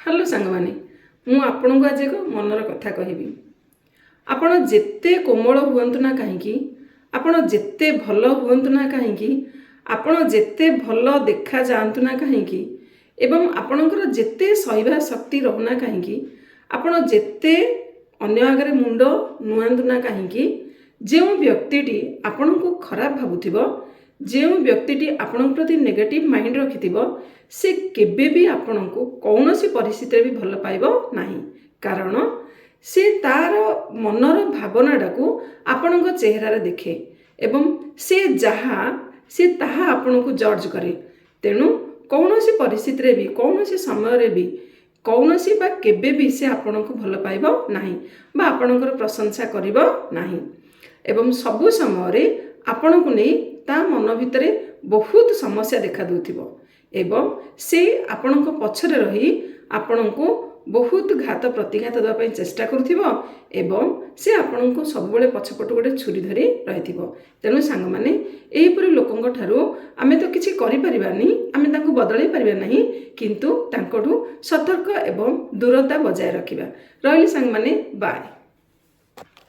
Hello सांग माने मु आपन को आज एक मनर कथा कहबी। आपण जेते कोमल हुअंतु ना कहीं, आपण जेते भल हुअंतु ना कहीं, आपण जेते भल देखा जातु ना कहीं, एवं आपणकर जेते सहिबा शक्ति रहुना कहीं, आपण जेते अन्य आगे मुंड नुआंतु ना कहीं, जो व्यक्ति आपण को खराब भावुथिबो, जो व्यक्ति आपण प्रति नेगेटिव माइंड रखिथिबो, से केबे भी आपण को कौन सी परिस्थिति भी भल पाइबो नाही। कारण से तार मनर भावनाटा को आपण को चेहरा देखे एवं से ताहा आपण को जज करे। तेणु कौन सी परिस्थिति भी कौन सी समय भी कौन सी बा केबे भी से आपण को भल पाइबो नाही बा आपणकर प्रशंसा करिबो नाही। एवं सबु समय आपण को नहीं ता मन भितरे बहुत समस्या देखा दूथिबो एवं से आपण को पछरे रही आपण को बहुत घात प्रतिघात देवा पई चेष्टा करुथिबो एवं से आपण को सब बेले पछपट गोटे छुरी धरी रहिथिबो। तेणु सांग माने एहीपरि लोकंक ठारू आमे तो किछि करि परिबानी, आमे तांको बदलै परिबा नाही, किंतु तांकोठू सतर्क एवं दूरता बजाय रखिबा। रहिली सांग माने बाय।